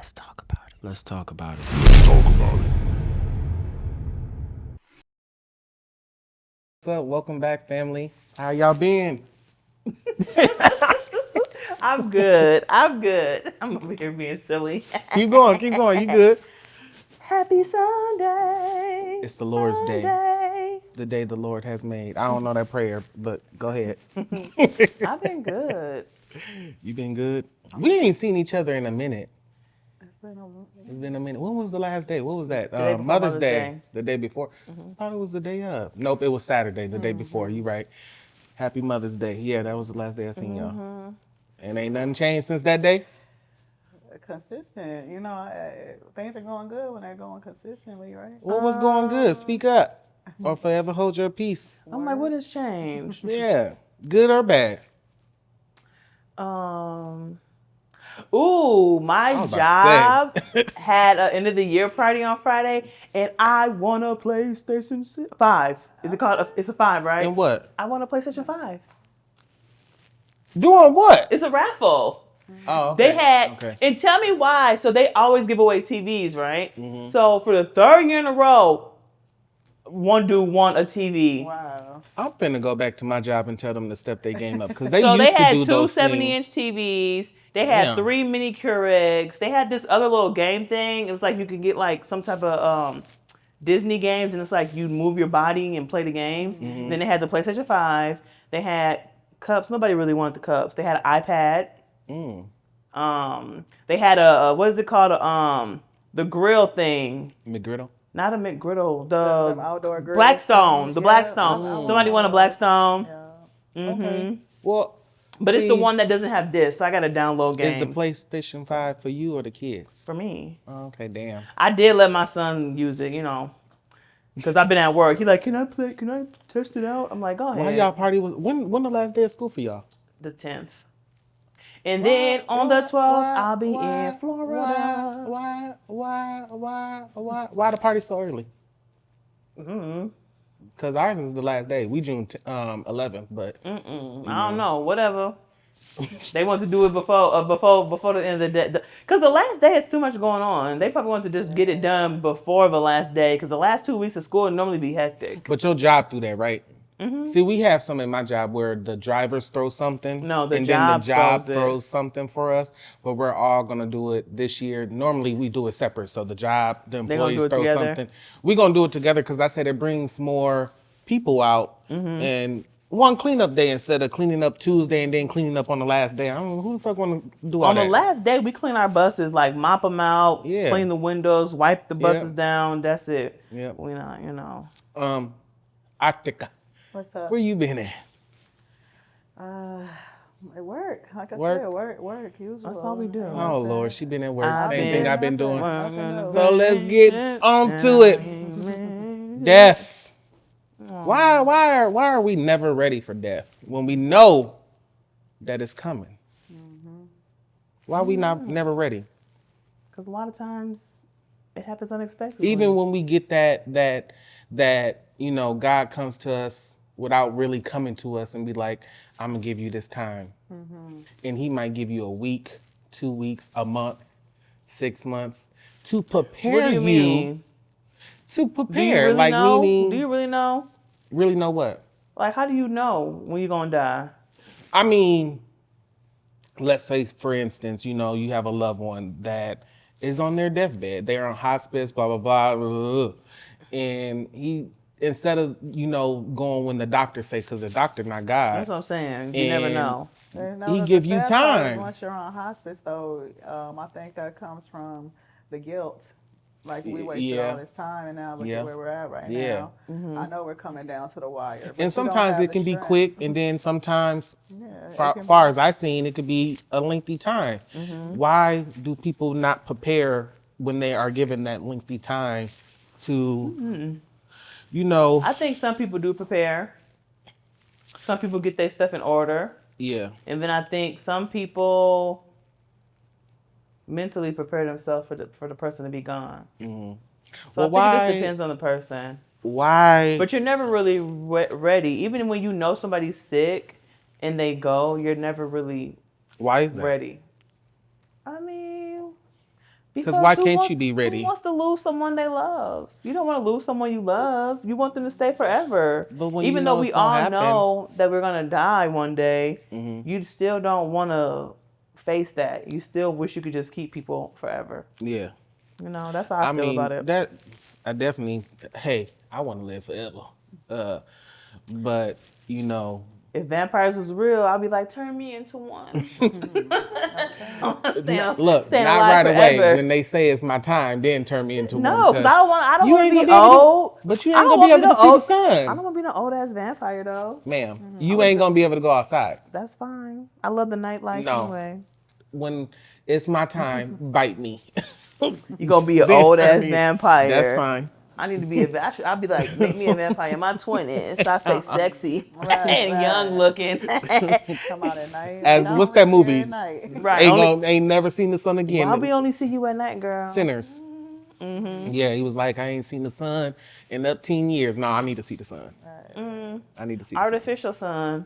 Let's talk about it. Let's talk about it. Let's talk about it. What's up? Welcome back, family. How y'all been? I'm good. I'm over here being silly. Keep going. You good? Happy Sunday. It's the Lord's day. Day. The day the Lord has made. I don't know that prayer, but go ahead. I've been good. You been good? We ain't seen each other in a minute. It's been It's been a minute. When was the last day? What was that? day before Mother's Mother's Day. Day. The day before. I thought it was the day of. Nope, it was Saturday, the day before. You right. Happy Mother's Day. Yeah, that was the last day I seen y'all. And ain't nothing changed since that day? Consistent. Things are going good when they're going consistently, right? What was going good? Speak up. Or forever hold your peace. I'm like, what has changed? Yeah. Good or bad? My job had an end of the year party on Friday, and I won a PlayStation 5. Is it called? It's a 5, right? And what? I won a PlayStation 5. Doing what? It's a raffle. Oh, okay. They had, and tell me why. So they always give away TVs, right? So for the third year in a row, one dude won a TV. Wow. I'm finna go back to my job and tell them to step their game up because they So used they to had do two those 70-inch TVs. They had 3 mini Keurigs. They had this other little game thing. It was like you could get like some type of Disney games, and it's like you move your body and play the games. Then they had the PlayStation 5. They had cups. Nobody really wanted the cups. They had an iPad. They had a what is it called? The grill thing. McGriddle? Not a McGriddle. The The outdoor grill. Blackstone. The Yeah. Blackstone. Somebody won a Blackstone. Yeah. Okay. Well, But it's the one that doesn't have discs, so I gotta download games. Is the PlayStation 5 for you or the kids? For me. Oh, okay, damn. I did let my son use it, because I've been at work. He's like, can I test it out? I'm like, go ahead. Why y'all party was when the last day of school for y'all? The 10th. And then on the 12th, I'll be in Florida. Why the party so early? Because ours is the last day. We June 11th, but I don't know. Whatever. They want to do it before the end of the day. Because the last day is too much going on. They probably want to just get it done before the last day. Because the last 2 weeks of school would normally be hectic. But your job do that, right? See, we have some in my job where the drivers throw something. No, then the job throws something for us. But we're all gonna do it this year. Normally we do it separate. So the employees throw something. We're gonna do it together because I said it brings more people out and one cleanup day instead of cleaning up Tuesday and then cleaning up on the last day. I don't know who the fuck wanna do all that. On the last day, we clean our buses, like mop them out, clean the windows, wipe the buses down. That's it. Yeah. We not, Arctica. What's up? Where you been at? At work. Like I Work? said, work. Usual. That's all we do. Oh Lord, she been at work. Same thing I've been doing. So So let's get on to it. Death. Why are we never ready for death when we know that it's coming? Why are we never ready? Because a lot of times it happens unexpectedly. Even when we get that God comes to us without really coming to us and be like, I'm gonna give you this time. And he might give you a week, 2 weeks, a month, 6 months to prepare What do you mean? To prepare. Do you really like know? meaning, Do you really know? Really know what? Like, how do you know when you're gonna die? I mean, let's say, for instance, you have a loved one that is on their deathbed. They're on hospice, blah, blah, blah, blah, blah. And he, instead of, going when the doctor say, because the doctor not God. That's what I'm saying. You never know. He give you time. Once you're on hospice, though, I think that comes from the guilt. Like, we wasted all this time, and now look at where we're at right now. I know we're coming down to the wire. And sometimes it can be quick, and then sometimes, far as I've seen, it could be a lengthy time. Why do people not prepare when they are given that lengthy time to, I think some people do prepare. Some people get their stuff in order. Yeah. And then I think some people mentally prepare themselves for the person to be gone. So I think it just depends on the person. Why? But you're never really ready. Even when you know somebody's sick and they go, you're never really Why is that? ready. I mean, Because why can't you be ready? Who wants to lose someone they love? You don't want to lose someone you love. You want them to stay forever. But when even though we all know that we're gonna die one day, you still don't want to face that. You still wish you could just keep people forever. Yeah. You know, that's how I feel about it. I definitely. Hey, I want to live forever. But you know. If vampires was real, I'd be like, turn me into one. Look, not right away when they say it's my time, then turn me into one. No, because I don't want to be old. But you ain't gonna be able to see the sun. I don't want to be no old ass vampire though. Ma'am, you ain't gonna be able to go outside. That's fine. I love the nightlife anyway. When it's my time, bite me. You gonna be an old ass vampire. That's fine. I need to be I'll be like, make me a vampire in my 20s, so I stay sexy and young looking. Come out at night. What's that movie? Right. Ain't never seen the sun again. Why we only see you at night, girl? Sinners. Mm-hmm. Yeah, he was like, I ain't seen the sun in up 10 years. No, I need to see the sun. Right. I need to see the artificial sun.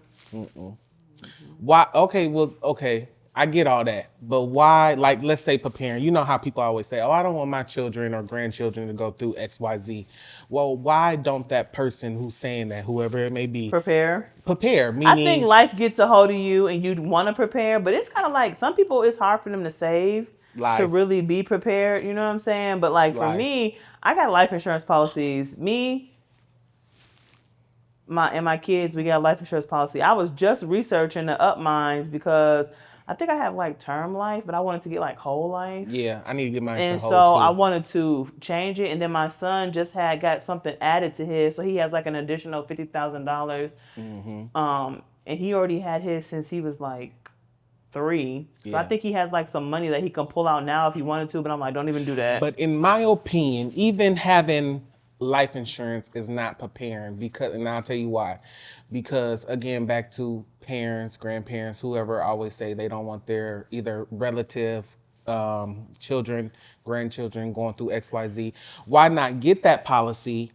Why? Okay. I get all that, but why, like, let's say preparing, you know how people always say, oh, I don't want my children or grandchildren to go through X, Y, Z. Well, why don't that person who's saying that, whoever it may be, prepare, meaning, I think life gets a hold of you and you'd want to prepare, but it's kind of like some people, it's hard for them to save to really be prepared. You know what I'm saying? But like for me, I got life insurance policies. Me, my kids, we got a life insurance policy. I was just researching the up mines because I think I have like term life, but I wanted to get like whole life. Yeah, I need to get mine. And so I wanted to change it. And then my son just got something added to his. So he has like an additional $50,000. And he already had his since he was like 3. So I think he has like some money that he can pull out now if he wanted to. But I'm like, don't even do that. But in my opinion, even having life insurance is not preparing and I'll tell you why. Because again, back to parents, grandparents, whoever always say they don't want their either relative, children, grandchildren going through X, Y, Z. Why not get that policy?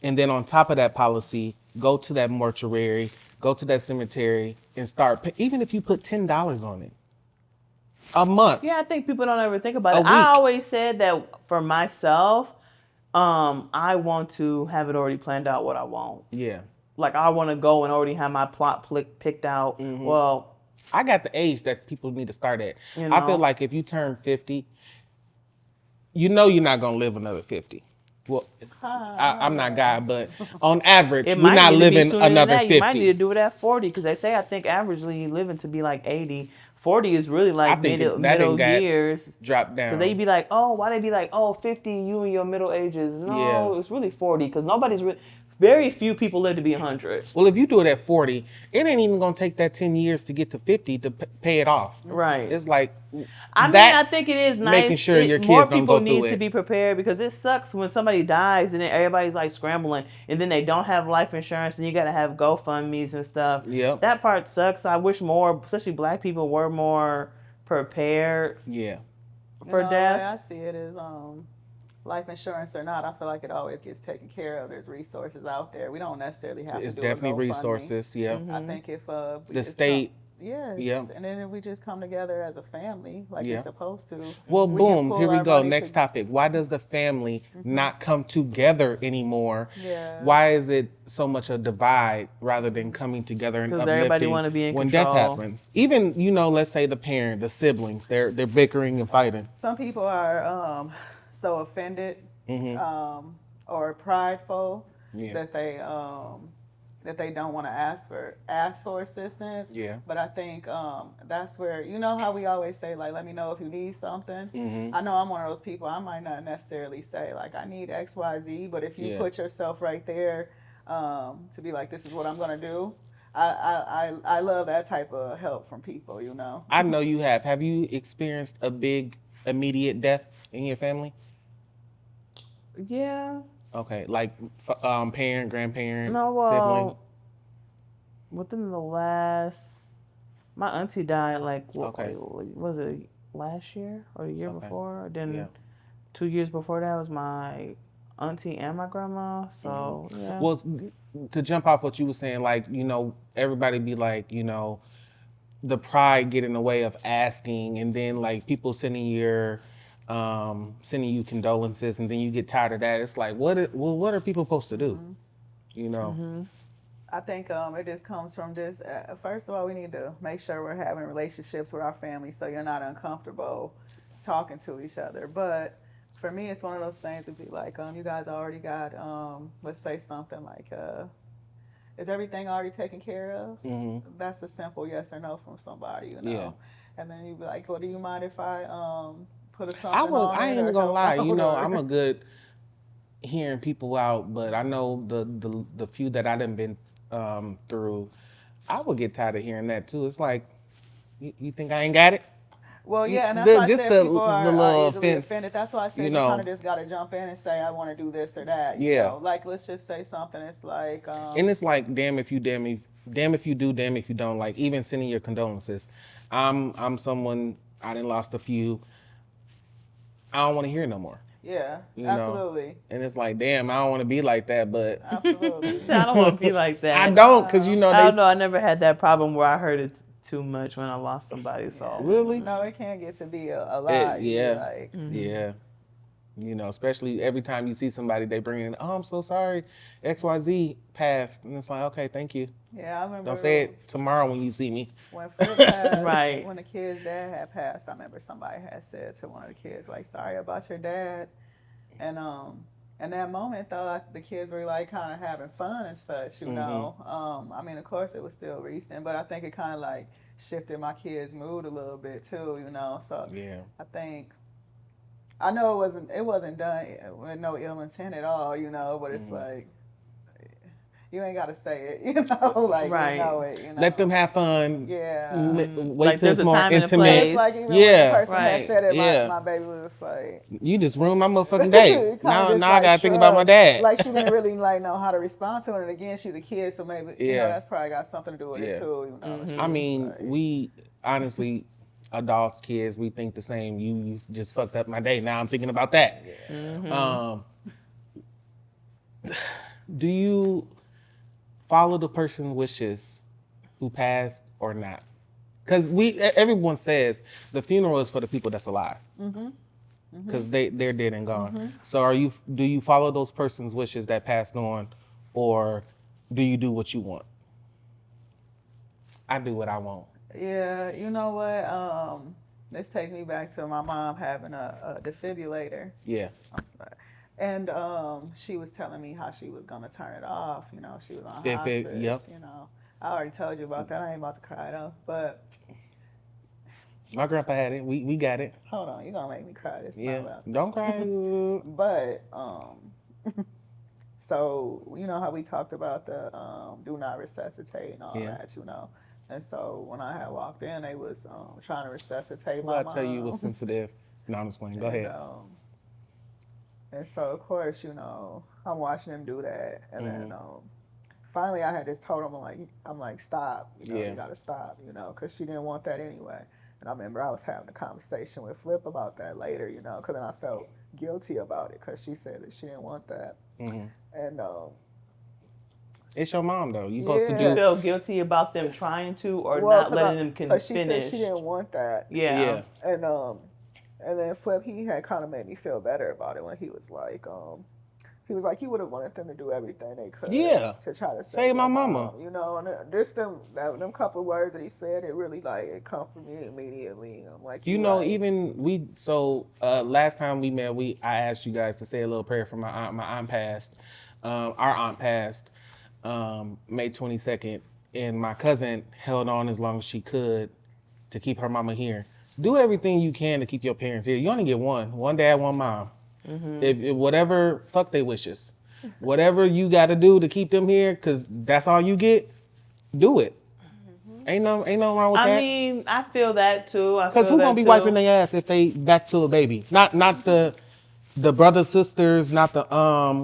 And then on top of that policy, go to that mortuary, go to that cemetery and start, even if you put $10 on it a month. Yeah, I think people don't ever think about it. I always said that for myself, I want to have it already planned out what I want. Yeah. Like I want to go and already have my plot picked out. Well, I got the age that people need to start at. You know? I feel like if you turn 50, you know you're not going to live another 50. Well, I'm not God, but on average, you're not living another 50. You might need to do it at 40 because they say I think averagely you living to be like 80. 40 is really like middle years. Drop down. Because they be like, oh, why they be like, oh, 50, you in your middle ages. No, it's really 40 because very few people live to be 100. Well, if you do it at 40, it ain't even going to take that 10 years to get to 50 to pay it off. Right. It's like, I think it is nice. Making sure your kids more don't people go through need to be prepared because it sucks when somebody dies and then everybody's like scrambling and then they don't have life insurance and you got to have GoFundMes and stuff. Yeah. That part sucks. I wish more, especially Black people, were more prepared. Yeah. For death. I see it as life insurance or not, I feel like it always gets taken care of. There's resources out there. We don't necessarily have to do It's definitely resources, yeah. I think if the state, and then if we just come together as a family like you're supposed to. Well, boom, here we go. Next topic. Why does the family not come together anymore? Yeah. Why is it so much a divide rather than coming together and uplifting? Everybody want to be in when control. Death happens. Even, let's say the parent, the siblings, they're bickering and fighting. Some people are so offended or prideful that they don't want to ask for assistance. Yeah. But I think that's where, you know how we always say, like, let me know if you need something. I know I'm one of those people. I might not necessarily say, like, I need X, Y, Z, but if you put yourself right there to be like, this is what I'm going to do, I love that type of help from people, I know you have. Have you experienced a big immediate death in your family? Yeah. Okay, like parent, grandparent, sibling? Within the my auntie died was it last year or the year before? Then 2 years before that was my auntie and my grandma, so yeah. Well, to jump off what you were saying, like, everybody be like, the pride get in the way of asking, and then like people sending your sending you condolences, and then you get tired of that. It's like, what are people supposed to do? You know? I think it just comes from just, first of all, we need to make sure we're having relationships with our family so you're not uncomfortable talking to each other. But for me, it's one of those things to be like, you guys already got, let's say something like, is everything already taken care of? That's a simple yes or no from somebody, you know. Yeah. And then you be like, well, do you mind if I put something on it? I ain't even gonna lie, you know, I'm a good hearing people out, but I know the few that I done been through, I would get tired of hearing that too. It's like, you think I ain't got it? Well, yeah, and that's why I said people are easily offended. That's why I said you kind of just got to jump in and say, I want to do this or that. You know? Like, let's just say something. It's like... and it's like, damn if you do, damn if you don't. Like, even sending your condolences. I'm someone, I done lost a few. I don't want to hear no more. Yeah, absolutely. And it's like, damn, I don't want to be like that, but... Absolutely. I don't want to be like that. I don't, because you know... I don't know, I never had that problem where I heard it too much when I lost somebody, so... Really? No, it can get to be a lot. Yeah, yeah. You know, especially every time you see somebody, they bring in, oh, I'm so sorry, XYZ passed. And it's like, okay, thank you. Yeah, I remember. Don't say it tomorrow when you see me. When Philip passed, right. When the kid's dad had passed, I remember somebody had said to one of the kids, like, sorry about your dad. And in that moment, though, the kids were, like, kind of having fun and such, you know. I mean, of course, it was still recent, but I think it kind of, like, shifted my kids' mood a little bit, too, you know. So I think... I know it wasn't done with no ill intent at all, you know, but it's like, you ain't got to say it, you know, like, you know it, you know. Let them have fun. Yeah. Wait like till it's more intimate. It's like even when the person had said it, my baby was like. You just ruined my motherfucking day. now I got to think about my dad. Like, she didn't really, like, know how to respond to it. And again, she's a kid, so maybe, you know, that's probably got something to do with it, too, you know. I mean, we, honestly... adults, kids, we think the same. You just fucked up my day. Now I'm thinking about that. Do you follow the person's wishes who passed or not? Because everyone says the funeral is for the people that's alive. Because they're dead and gone. So do you follow those person's wishes that passed on, or do you do what you want? I do what I want. Yeah, you know what? This takes me back to my mom having a defibrillator. Yeah. I'm sorry. And she was telling me how she was gonna turn it off. You know, she was on hospice. You know, I already told you about that. I ain't about to cry though. But my grandpa had it. We got it. Hold on, you gonna make me cry this time. Yeah. Don't cry. But so you know how we talked about the do not resuscitate and all that. You know. And so when I had walked in, they was trying to resuscitate my mom. I tell you, was sensitive. No, I'm just playing. Go ahead. And so, of course, you know, I'm watching them do that. And then finally I had just told them, I'm like, stop. You know, you got to stop, you know, because she didn't want that anyway. And I remember I was having a conversation with Flip about that later, you know, because then I felt guilty about it because she said that she didn't want that. And it's your mom, though. You supposed to do. You feel guilty about them trying to or not letting them finish. She said she didn't want that. Yeah. And then Flip, he had kind of made me feel better about it when he was like, he would have wanted them to do everything they could. Yeah. To try to save my mama. You know, and just them couple of words that he said, it really it comforted me immediately. I'm like, you know, even last time we met, I asked you guys to say a little prayer for my aunt. My aunt passed. Our aunt passed. May 22nd, and my cousin held on as long as she could to keep her mama here. Do everything you can to keep your parents here. You only get one dad, one mom. If whatever, fuck they wishes. Whatever you got to do to keep them here, because that's all you get, do it. Ain't no wrong with that. I mean, I feel that too. Because who gonna be wiping their ass if they back to a baby? Not the brothers, sisters, not the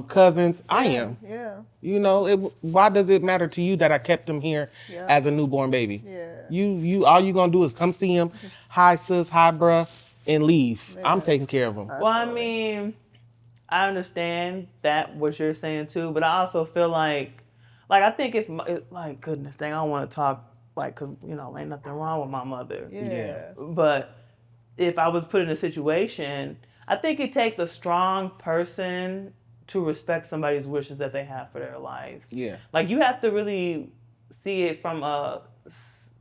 cousins. I am. Yeah. You know, why does it matter to you that I kept him here as a newborn baby? Yeah. You all you gonna do is come see him, hi sis, hi bruh, and leave. Yeah. I'm taking care of him. Well, I mean, I understand that what you're saying too, but I also feel like I think if like goodness dang, I don't want to talk cause you know ain't nothing wrong with my mother. Yeah. But if I was put in a situation, I think it takes a strong person to respect somebody's wishes that they have for their life. Yeah. Like you have to really see it from a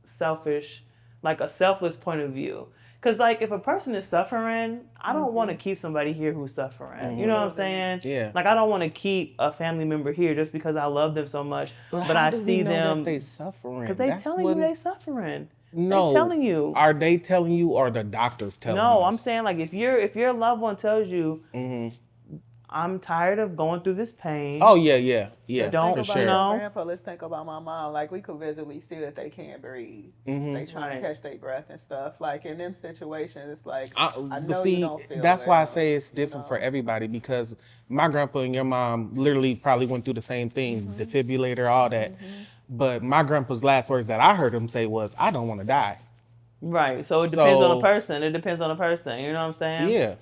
selfish, like a selfless point of view. Because like if a person is suffering, I don't want to keep somebody here who's suffering. You know what I'm saying? Yeah. Like I don't want to keep a family member here just because I love them so much, but I see them that they suffering because they telling you they suffering. No, they telling you. Are they telling you, or the doctors telling you? No, I'm saying like if your loved one tells you, I'm tired of going through this pain. Oh yeah. Don't for sure. No. Grandpa, let's think about my mom. Like we could visibly see that they can't breathe. They trying to catch their breath and stuff. Like in them situations, it's like I know you don't feel. That's why I say it's different for everybody, because my grandpa and your mom literally probably went through the same thing, defibrillator, all that. But my grandpa's last words that I heard him say was, "I don't want to die." Right. So it depends on the person. It depends on the person. You know what I'm saying? Yeah.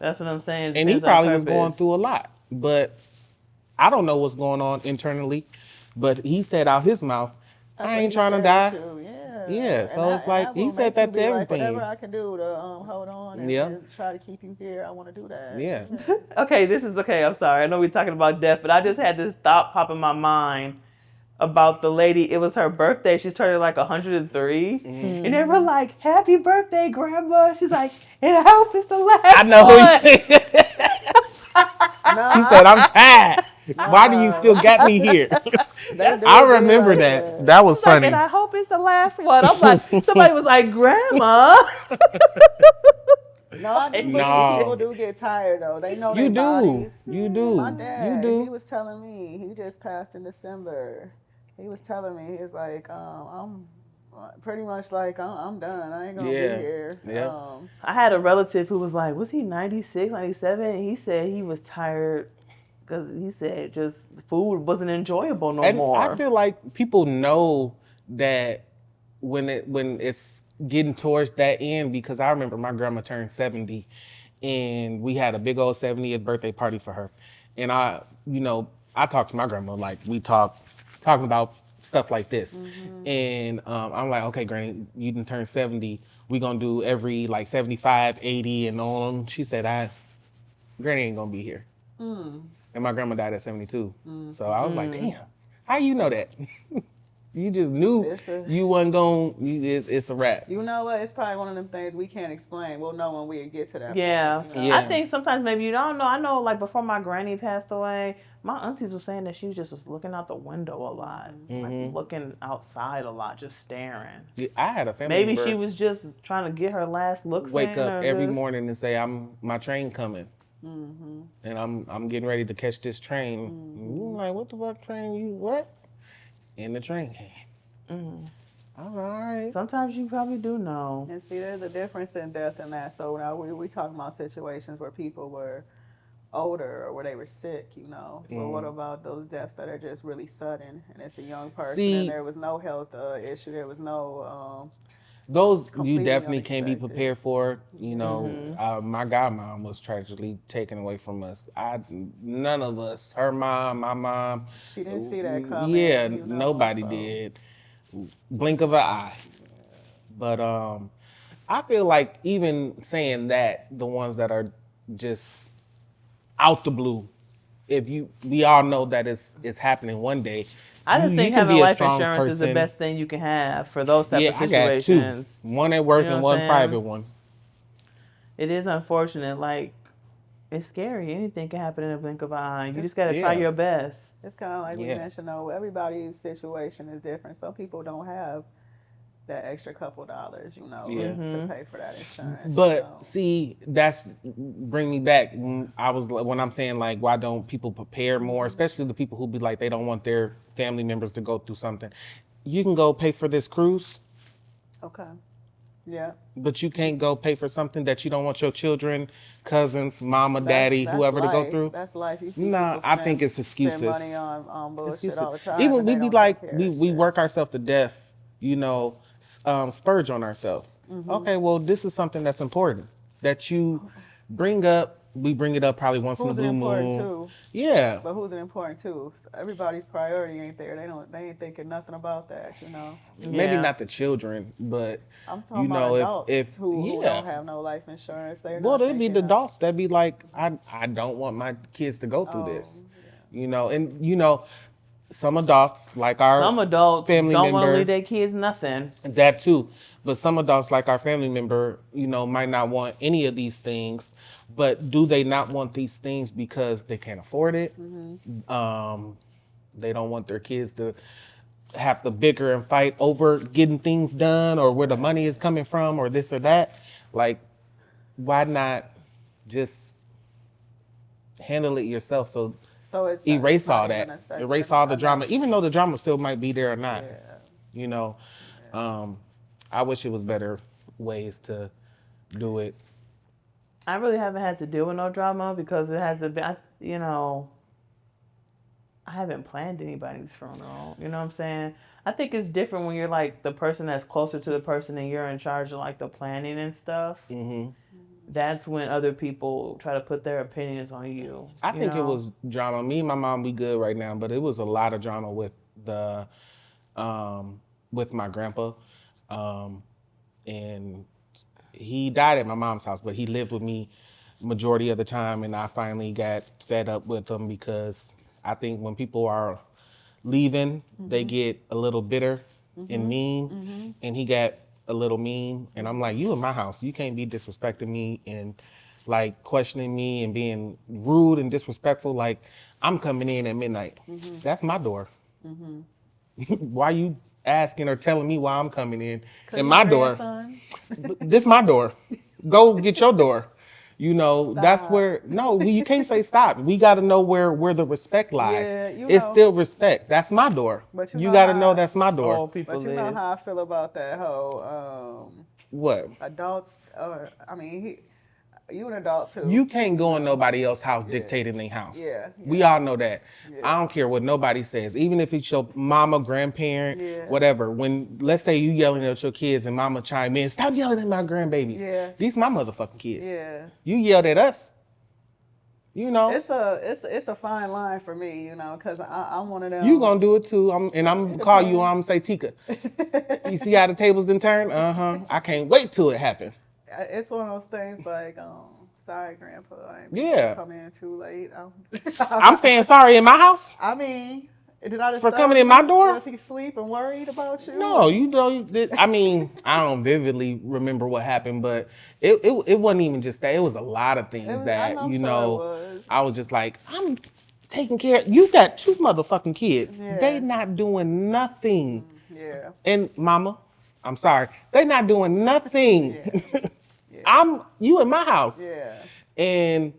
That's what I'm saying. And he probably was going through a lot, but I don't know what's going on internally. But he said out his mouth, "I ain't trying to die." Yeah. So it's like he said that to everything. Like, whatever I can do to hold on and try to keep you here, I want to do that. Yeah. Okay, this is okay. I'm sorry. I know we're talking about death, but I just had this thought pop in my mind about the lady. It was her birthday. She started like 103, and they were like, "Happy birthday, Grandma." She's like, "And I hope it's the last I know. one." She said, "I'm tired. Why do you still got me here?" I remember that. That was funny. And I hope it's the last one. I'm like, somebody was like, "Grandma." No, I think people do get tired though. They know their bodies. You do. My dad, he was telling me, he just passed in December. He was telling me, he's like, I'm pretty much like, I'm done. I ain't gonna be here. Yeah. I had a relative who was like, was he 96, 97? And he said he was tired because he said just the food wasn't enjoyable no more. I feel like people know that when it's getting towards that end, because I remember my grandma turned 70 and we had a big old 70th birthday party for her. And I talked to my grandma, like we talking about stuff like this. And I'm like, "Okay, Granny, you done turned 70. We gonna do every like 75, 80 and on." She said, Granny ain't gonna be here. And my grandma died at 72. So I was like, damn, how you know that? You just knew you wasn't going, it's a wrap. You know what? It's probably one of them things we can't explain. We'll know when we get to that point, you know? I think sometimes maybe you don't know. I know like before my granny passed away, my aunties were saying that she was just looking out the window a lot. Like looking outside a lot, just staring. Yeah, I had a family Maybe member she was just trying to get her last looks wake in, up every morning and say, my train coming. And I'm getting ready to catch this train. You like, what the fuck train? You what? And the train came. All right. Sometimes you probably do know. And see, there's a difference in death and that. So now we talking about situations where people were older or where they were sick, you know. But what about those deaths that are just really sudden and it's a young person and there was no health issue, there was no those you definitely can't be prepared for. You know, my godmom was tragically taken away from us. None of us, her mom, my mom. She didn't see that coming. Yeah, nobody did. Blink of an eye. But I feel like even saying that, the ones that are just out the blue, we all know that it's happening one day. I just think having life insurance is the best thing you can have for those type of situations. I got two. One at work and one private one. It is unfortunate. Like, it's scary. Anything can happen in a blink of an eye. You just got to try your best. It's kind of like we mentioned, though, everybody's situation is different. Some people don't have that extra couple dollars, you know, to pay for that insurance. But see, that's bring me back when I'm saying like, why don't people prepare more, especially the people who be like, they don't want their family members to go through something. You can go pay for this cruise. Okay. Yeah. But you can't go pay for something that you don't want your children, cousins, mama, daddy, whoever to go through. That's life. You see I think it's excuses. Spend money on bullshit excuses. All the time. Even we be like, we work ourselves to death, you know, splurge on ourselves. Okay, well, this is something that's important that you bring up we bring it up probably once in a blue moon. Too? Yeah. But who's it important to? Everybody's priority ain't there. They ain't thinking nothing about that, Maybe not the children, but I'm talking about adults if who don't have no life insurance. They'd be the adults that be like, I don't want my kids to go through this. Yeah. And some adults like some adults family don't member, want to leave their kids nothing. That too. But some adults like our family member, might not want any of these things. But do they not want these things because they can't afford it? Mm-hmm. They don't want their kids to have to bicker and fight over getting things done or where the money is coming from or this or that. Like, why not just handle it yourself? So it's erase all that. Erase all the drama, even though the drama still might be there or not. Yeah. I wish it was better ways to do it. I really haven't had to deal with no drama because it hasn't been, I haven't planned anybody's funeral. You know what I'm saying? I think it's different when you're like the person that's closer to the person and you're in charge of like the planning and stuff. Mm-hmm. That's when other people try to put their opinions on you. I think it was drama. Me and my mom, we good right now, but it was a lot of drama with with my grandpa. And he died at my mom's house, but he lived with me majority of the time. And I finally got fed up with him because I think when people are leaving, they get a little bitter and mean. And he got a little mean. And I'm like, you in my house. You can't be disrespecting me and like questioning me and being rude and disrespectful. Like, I'm coming in at midnight. That's my door. Why you asking or telling me why I'm coming in my door? This my door. Go get your door. That's where you can't say stop. We got to know where the respect lies. Yeah, it's still respect. That's my door. But you got to know that's my door. But you know how I feel about that whole what adults. You an adult too. You can't go in nobody else's house dictating their house. Yeah. We all know that. Yeah. I don't care what nobody says. Even if it's your mama, grandparent, whatever. When, let's say you yelling at your kids and mama chime in, stop yelling at my grandbabies. Yeah. These my motherfucking kids. Yeah. You yelled at us. It's a fine line for me, because I'm one of them. You gonna do it too. I'm call you. I'm say Tika. You see how the tables done turn? I can't wait till it happen. It's one of those things like, sorry, Grandpa. I come in too late. I'm saying sorry in my house. I mean, did I just for coming in my door? Was he asleep and worried about you? No, I don't vividly remember what happened, but it wasn't even just that. It was a lot of things I was just like, I'm taking care. You got 2 motherfucking kids. Yeah. They not doing nothing. Yeah. And mama, I'm sorry, they not doing nothing. Yeah. You in my house. Yeah. And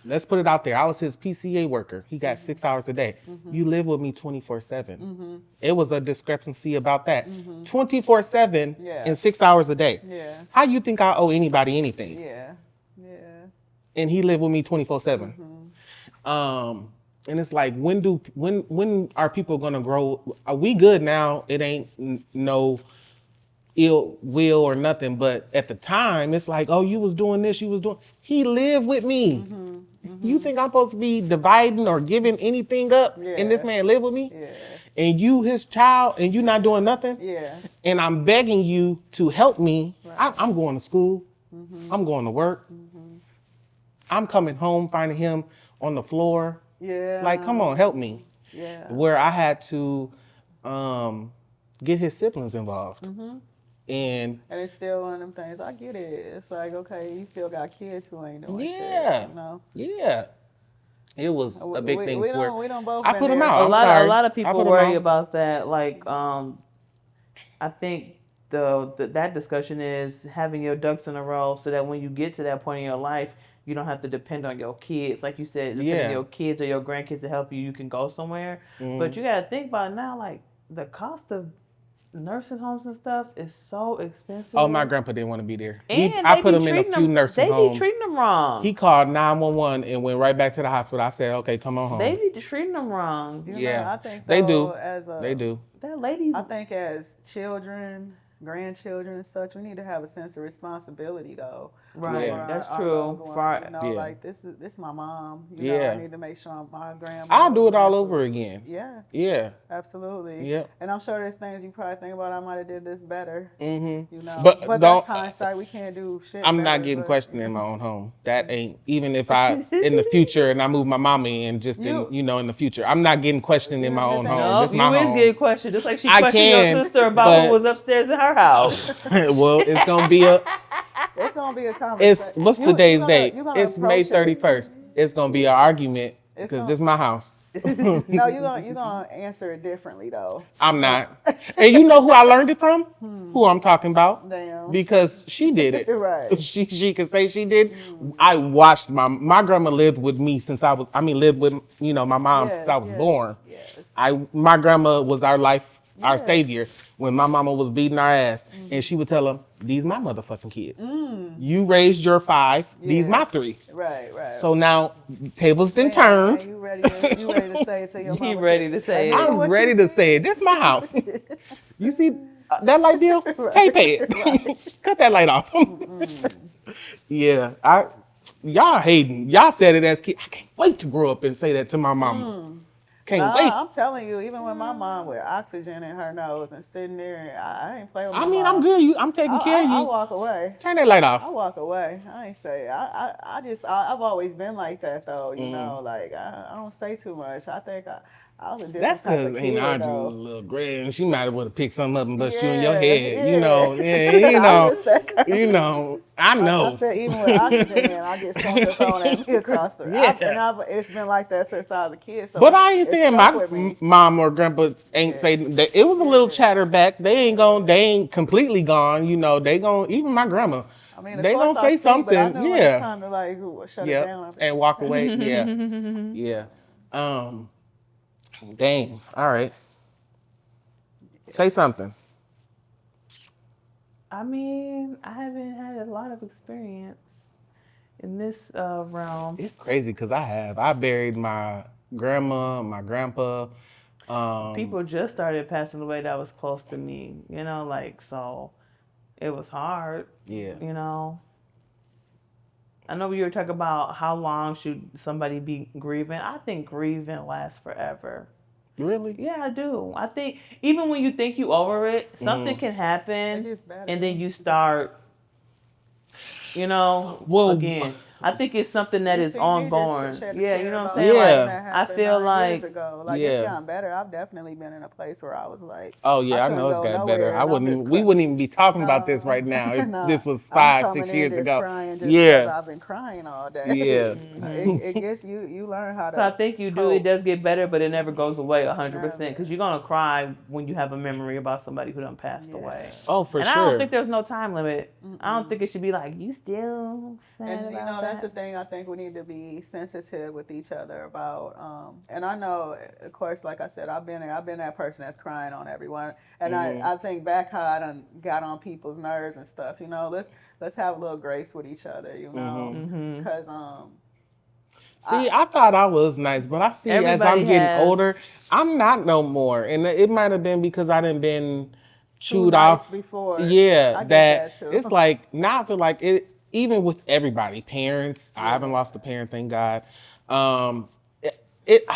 let's put it out there. I was his PCA worker. He got 6 hours a day. You live with me 24/7. It was a discrepancy about that. 24/7 and 6 hours a day. Yeah. How you think I owe anybody anything? Yeah. Yeah. And he lived with me 24/7. And it's like, when are people gonna grow? Are we good now? It ain't no ill will or nothing, but at the time it's like, oh, you was doing this, he lived with me. You think I'm supposed to be dividing or giving anything up? And this man lived with me? Yeah. And you his child and you not doing nothing? Yeah. And I'm begging you to help me. Right. I'm going to school. I'm going to work. I'm coming home finding him on the floor. Yeah. Like, come on, help me. Yeah. Where I had to get his siblings involved. And it's still one of them things. I get it. It's like, okay, you still got kids who ain't doing shit. Yeah. It was a big thing to where we don't both I put them out. A lot of people worry about that. Like, I think that discussion is having your ducks in a row so that when you get to that point in your life, you don't have to depend on your kids. Like you said, depend on your kids or your grandkids to help you. You can go somewhere. But you got to think about it now, like the cost of nursing homes and stuff is so expensive. Oh, my grandpa didn't want to be there. I put him in a few nursing homes. They be treating them wrong. He called 911 and went right back to the hospital. I said, okay, come on home. They be treating them wrong. I think they do. They do. That ladies. I think as children, grandchildren and such, we need to have a sense of responsibility though. Right, Yeah. that's our true. loved ones, you know, Yeah. like this is my mom. You know, I Yeah. need to make sure my grandma. I'll do it all over again. Yeah, Yeah. absolutely. Yeah. And I'm sure there's things you probably think about. I might have did this better. Mm-hmm. You know, But but don't. that's hindsight. We can't do shit I'm better. not getting But, questioned in my own home. That ain't, even if I in the future and I move my mama in just in in the future, I'm not getting questioned in my own home. No, This you my is home. getting questioned, just like she I questioned your can, sister about who was upstairs in her house. well, it's gonna be it's gonna be a conversation. what's the day's date? You're gonna It's May approach it. 31st. It's gonna be an argument It's because gonna, this is my house. no, you're gonna answer it differently though. I'm not. And you know who I learned it from? Who I'm talking about? Damn. Because she did it. Right. She can say she did. I watched my grandma lived with me since lived with my mom since I was born. Yes. My grandma was our life, our Yes. savior when my mama was beating our ass, and she would tell them, "These my motherfucking kids. You raised your 5. These my 3." Right. So now tables been turned. And you ready to say it to your mama? He ready to say it. I'm ready to say it. This is my house. You see that light bill? Tape it. Cut that light off. Yeah, y'all hating. Y'all said it as kids. I can't wait to grow up and say that to my mama. Can't wait. I'm telling you, even when my mom with oxygen in her nose and sitting there, I ain't playing with my I mean, mom. I'm good. I'm taking care of you. I walk away. Turn that light off. I walk away. I ain't say. I've always been like that though. You know, like I don't say too much. I think I was a different That's type of because kid Audrey though. was a little gray and she might have would have picked something up and bust you in your Yeah, head. yeah. I'm just that kind of I know. I said even with oxygen, I get something thrown at me across the. It's been like that since I was a kid. So But I ain't saying stuck my with me. mom or grandpa ain't saying that. It was a little chatter back. They ain't completely gone. They gon' even my grandma. I mean, of They course gonna say I speak, but I something. know when it's time to like shut it down. And walk away. Yeah. Dang. All right. Say something. I mean, I haven't had a lot of experience in this realm. It's crazy because I buried my grandma, my grandpa. People just started passing away that was close to me, so it was hard. Yeah. I know you were talking about how long should somebody be grieving. I think grieving lasts forever. Really? Yeah, I do. I think even when you think you over it, something can happen, and then you start, again. I think it's something that is ongoing. Yeah, you know what I'm saying? Yeah. I feel like years ago. It's gotten better. I've definitely been in a place where I was like, oh yeah, I know it's gotten better. We wouldn't even be talking about this right now if this was 5-6 years ago. Yeah, I've been crying all day. Yeah. It gets you learn how to. So I think you do. It does get better, but it never goes away 100% because you're gonna cry when you have a memory about somebody who done passed away. Oh, for and sure. I don't think there's no time limit. I don't think it should be like you still sad about that's the thing. I think we need to be sensitive with each other about. And I know, of course, like I said, I've been that person that's crying on everyone, and I think back how I done got on people's nerves and stuff. Let's have a little grace with each other. Because See, I thought I was nice, but I see as I'm getting older, I'm not no more, and it might have been because I done been chewed off before. Yeah, I get that too. It's like now I feel like it. Even with everybody, parents, I haven't lost a parent, thank God. I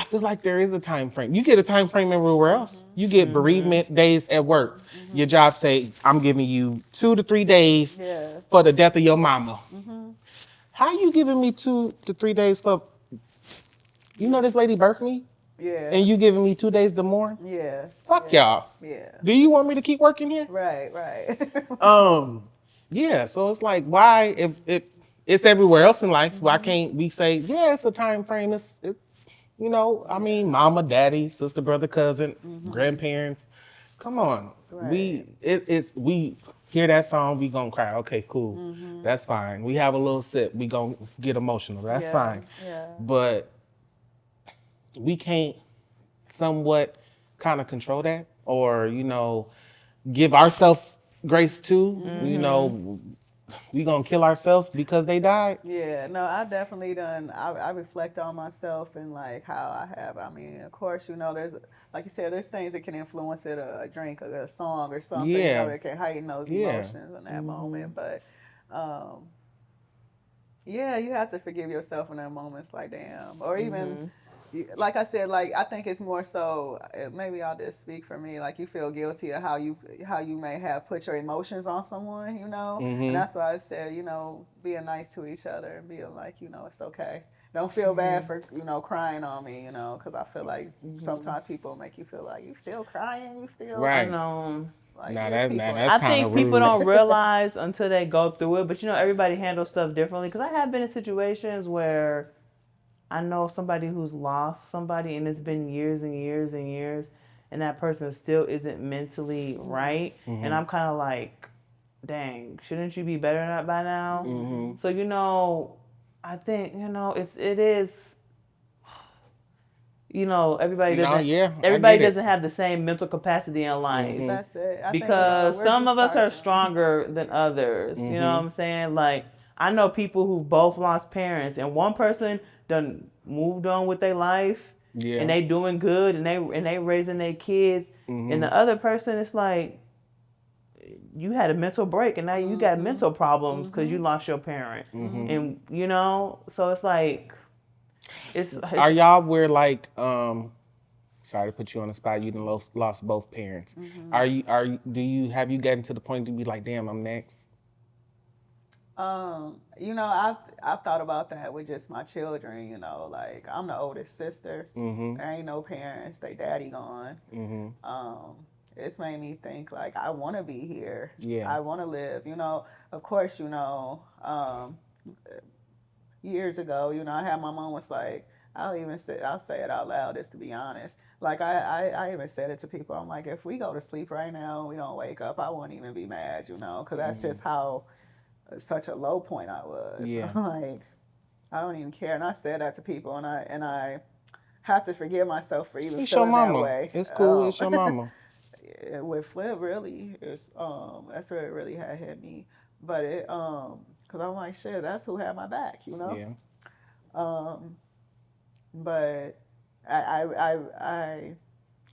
feel like there is a time frame. You get a time frame everywhere else. You get bereavement days at work. Your job say, I'm giving you 2 to 3 days for the death of your mama. How you giving me 2 to 3 days for, this lady birthed me? Yeah. And you giving me 2 days to mourn? Yeah. Fuck y'all. Yeah. Do you want me to keep working here? Right. Yeah, so it's like, why, if it's everywhere else in life, why can't we say, yeah, it's a time frame, mama, daddy, sister, brother, cousin, grandparents, come on. Right. We hear that song, we gonna cry, okay, cool, that's fine. We have a little sip, we gonna get emotional, that's fine. Yeah. But we can't somewhat kind of control that or, give ourselves grace too. We gonna kill ourselves because they died. Yeah, no, I've definitely done. I reflect on myself and like how I have. I mean, of course, there's like you said, there's things that can influence it, a drink, a song, or something. Yeah. That can heighten those emotions in that moment. But Yeah, you have to forgive yourself in those moments, like damn, or even Mm-hmm. like I said, like I think it's more so. Maybe I'll just speak for me. Like you feel guilty of how you may have put your emotions on someone, you know, and Mm-hmm. that's why I said, you know, being nice to each other and being like, you know, it's okay. Don't feel bad Mm-hmm. for crying on me, you know, because I feel like Mm-hmm. sometimes people make you feel like you still crying, you still I Right. know. like Now give that now people that's I kind of think people rude. don't realize until they go through it, but everybody handles stuff differently. Because I have been in situations where I know somebody who's lost somebody, and it's been years and years and years, and that person still isn't mentally right. And Mm-hmm. I'm kind of like, dang, shouldn't you be better than that by now? Mm-hmm. So I think it is. Everybody No, doesn't yeah, I everybody get it. doesn't have the same mental capacity in life Mm-hmm. That's it. I think because where'd some you of us are start from? stronger than others. You know what Mm-hmm. I'm saying? Like I know people who both lost parents, and one person done moved on with their life, and Yeah. they doing good, and they raising their kids, and Mm-hmm. the other person it's like you had a mental break, and now you got Mm-hmm. mental problems because you Mm-hmm. lost your parent, Mm-hmm. and so it's like it's Are y'all where like sorry to put you on the spot, you done lost both parents. Mm-hmm. Do you have you gotten to the point to be like, damn, I'm next? I've thought about that with just my children. You know, like I'm the oldest sister. Mm-hmm. There ain't no parents. They daddy gone. Mm-hmm. Um, it's made me think like I want to be here. Yeah. I want to live. Of course, years ago, I had my mom was like, I'll say it out loud just to be honest. Like I even said it to people. I'm like, if we go to sleep right now, and we don't wake up, I won't even be mad, because that's Mm-hmm. just how such a low point I was. Yeah. Like I don't even care, and I said that to people, and I had to forgive myself for even It's your feeling that mama. way. It's cool. It's your mama. With Flip, really, it's that's where it really had hit me. But because I'm like, shit, that's who had my back. Yeah. Um, but I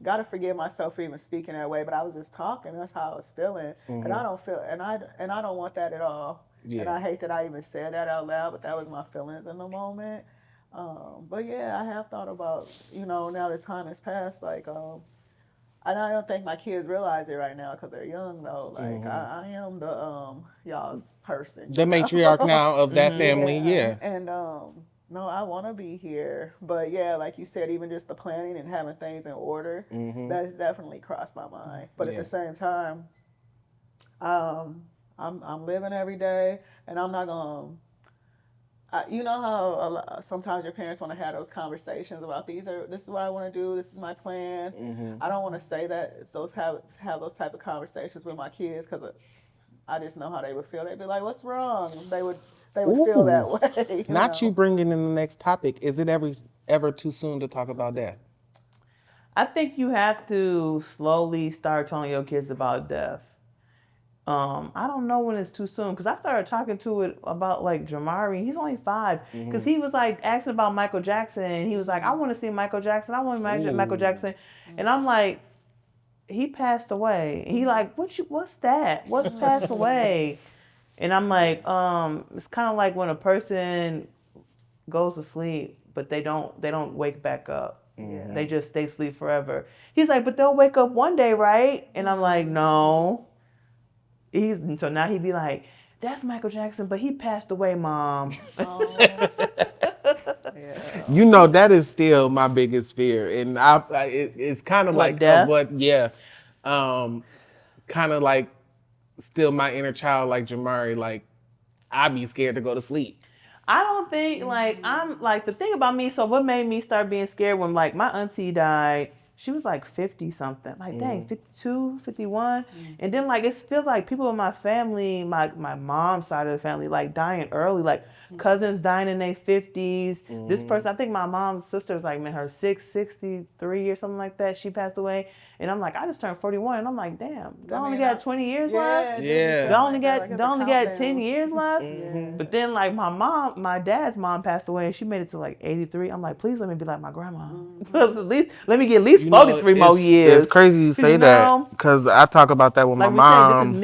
gotta forgive myself for even speaking that way. But I was just talking. That's how I was feeling, and Mm-hmm. I don't feel, and I don't want that at all. And Yeah. I hate that I even said that out loud, but that was my feelings in the moment. But yeah, I have thought about, now that time has passed, like, and I don't think my kids realize it right now because they're young though. Like Mm-hmm. I am the y'all's person, The matriarch now of that mm-hmm. family. yeah, Yeah. and no, I want to be here, but yeah, like you said, even just the planning and having things in order, Mm-hmm. that's definitely crossed my mind. But at Yeah. the same time, um, I'm living every day, and I'm not gonna. You know how sometimes your parents want to have those conversations about this is what I want to do, this is my plan. Mm-hmm. I don't want to say that have those type of conversations with my kids because I just know how they would feel. They'd be like, "What's wrong?" They would feel that Ooh. way, you Not you know. bringing in the next topic. Is it ever too soon to talk about death? I think you have to slowly start telling your kids about death. I don't know when it's too soon because I started talking to it about like Jamari. He's only 5 because Mm-hmm. he was like asking about Michael Jackson and he was like, I want to see Michael Jackson. I want to imagine Michael Ooh. Jackson, and I'm like, he passed away. And he like, what's that? What's passed away? And I'm like, it's kind of like when a person goes to sleep, but they don't wake back up. Yeah. They just stay asleep forever. He's like, but they'll wake up one day, right? And I'm like, no. So now he'd be like, that's Michael Jackson, but he passed away, Mom. Oh, yeah. You know that is still my biggest fear, and it's kind of What, like death? yeah, kind of like still my inner child, like Jamari. Like I'd be scared to go to sleep. I don't think like I'm like the thing about me. So what made me start being scared when like my auntie died? She was like 50 something, like dang, 52, 51. And then like it feels like people in my family, my mom's side of the family, like dying early, like cousins dying in their 50s. This person, I think my mom's sister's like in her 63 or something like that. She passed away, and I'm like, I just turned 41, and I'm like, damn, I only got 20 years Yeah, left. it do be Yeah. feeling Y'all only like that, got like it's y'all a only got 10 countdown. years left. Yeah. But then like my dad's mom passed away and she made it to like 83. I'm like, please let me be like my grandma. Because at least let me get at least You know, 43 more it's years. crazy you 'Cause, say that because I talk about that with my like we say, this is mom,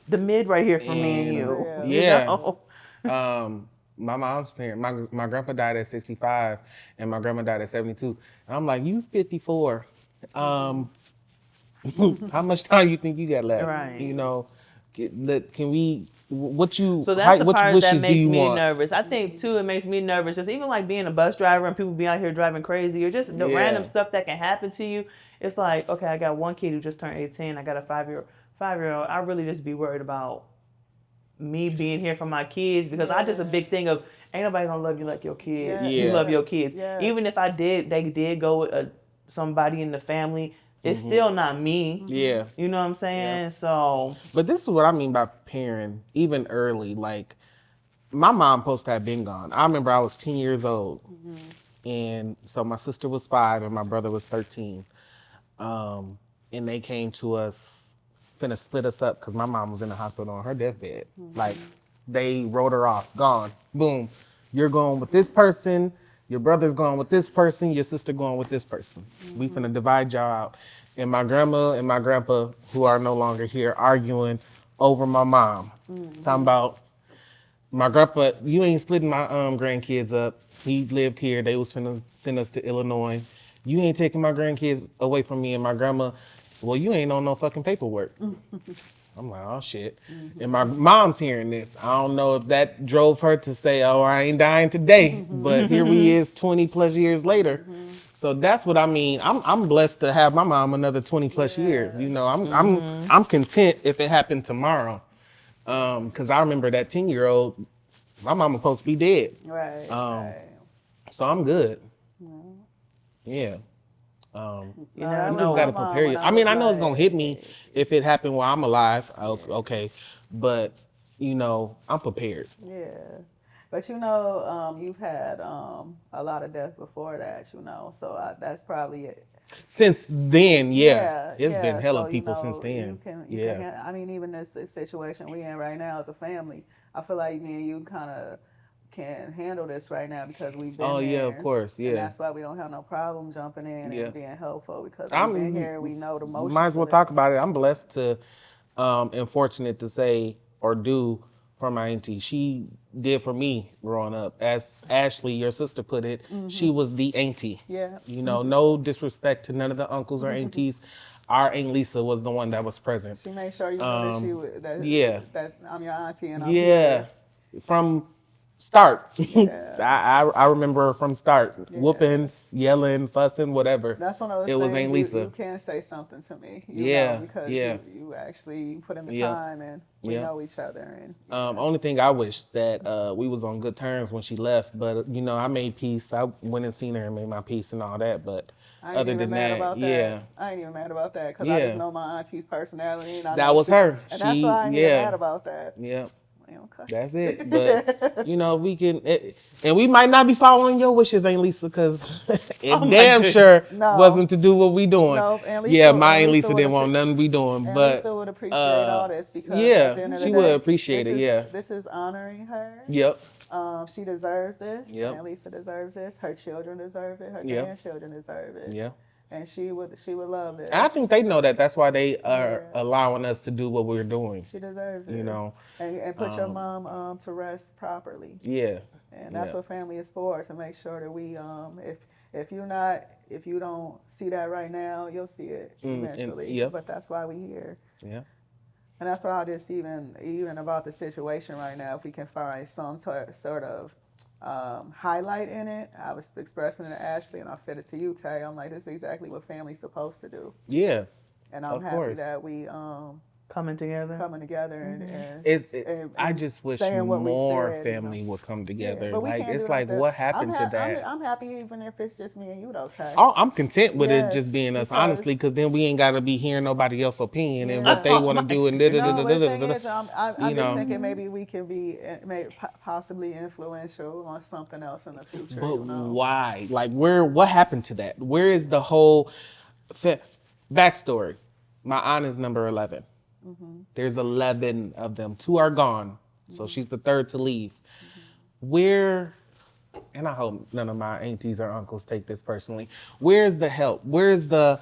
the mid right here for me and and you. Real. You yeah, know? My mom's parent, my grandpa died at 65 and my grandma died at 72. And I'm like, you 54. How much time you think you got left? Right. You know, can we, what So that's the part that wishes do makes you me want? nervous. I think too, it makes me nervous. Just even like being a bus driver and people be out here driving crazy, or just the random stuff that can happen to you. It's like, okay, I got one kid who just turned 18. I got a 5-year-old. I really just be worried about me being here for my kids, because I just a big thing of ain't nobody gonna love you like your kids. You love your kids. Even if they did go with somebody in the family, it's still not me. Yeah. You know what I'm saying? So. But this is what I mean by parenting, even early. Like, my mom supposed to have been gone. I remember I was 10 years old. And so my sister was 5 and my brother was 13. And they came to us, finna split us up because my mom was in the hospital on her deathbed. Like, they wrote her off, gone, boom. You're going with this person, your brother's going with this person, your sister going with this person. We finna divide y'all out. And my grandma and my grandpa, who are no longer here, arguing over my mom. Talking about, my grandpa, you ain't splitting my grandkids up. He lived here. They was finna send us to Illinois. You ain't taking my grandkids away from me. And my grandma, well, you ain't on no fucking paperwork. I'm like, oh shit. And my mom's hearing this. I don't know if that drove her to say, oh, I ain't dying today. But here we is 20 plus years later. So that's what I mean. I'm blessed to have my mom another 20 plus years. You know, I'm content if it happened tomorrow. Cause I remember that 10-year-old, my mama supposed to be dead. Right. So I'm good. Yeah. You never You know. just gotta prepare you. I mean, I know it's gonna hit me if it happened while I'm alive. Okay, but you know, I'm prepared. Yeah, but you know, you've had a lot of death before that. You know, so that's probably it. Since then, it's been hella so, people since then. You can, I mean, even this situation we in right now as a family, I feel like me and you kind of can handle this right now because we've been there. Yeah, of course, yeah. And that's why we don't have no problem jumping in and being helpful, because we've been here. We know the motions. Might as well talk about it. I'm blessed to, and fortunate to say or do for my auntie. She did for me growing up. As Ashley, your sister, put it, she was the auntie. Yeah. You know, no disrespect to none of the uncles or aunties. Our Aunt Lisa was the one that was present. She made sure you know that she was, that I'm your auntie and I'm here. From start. I remember her from start. Whoopings, yelling, fussing, whatever. That's one of those things. It was Aunt Lisa. You can say something to me. You know, because you actually put in the time and we know each other. And only thing I wish that we was on good terms when she left, but you know, I made peace. I went and seen her and made my peace and all that, but I ain't even mad about that. I ain't even mad about that because I just know my auntie's personality. And that was her. And that's why I ain't even mad about that. Yeah. Okay. That's it. But, you know, we can, and we might not be following your wishes, Aunt Lisa, because it damn sure wasn't to do what we doing. No, Aunt Lisa, my Aunt Lisa didn't want nothing we doing. Aunt but Lisa would appreciate all this because at the end of the she day, would appreciate it, This is honoring her. Yep. She deserves this. Yep. Aunt Lisa deserves this. Her children deserve it. Her grandchildren deserve it. Yeah. And she would love this. I think they know that. That's why they are allowing us to do what we're doing. She deserves it. You know. And put your mom to rest properly. Yeah. And that's what family is for, to make sure that we if you don't see that right now, you'll see it eventually. But that's why we're here. Yeah. And that's why I just even about the situation right now, if we can find some sort of highlight in it. I was expressing it to Ashley, and I've said it to you, Tay. I'm like, this is exactly what family's supposed to do. Yeah. And I'm happy that we coming together and I just wish more family would come together. But like it's like what happened to that? I'm happy even if it's just me and you though, Tay. Oh, I'm content with it just being us, honestly, because then we ain't gotta be hearing nobody else's opinion and what they want to do and I'm just thinking maybe we can be possibly influential on something else in the future. But why? Like what happened to that? Where is the whole backstory? My aunt is number 11. There's 11 of them. 2 are gone. So she's the 3rd to leave. Where, and I hope none of my aunties or uncles take this personally, where's the help? Where's the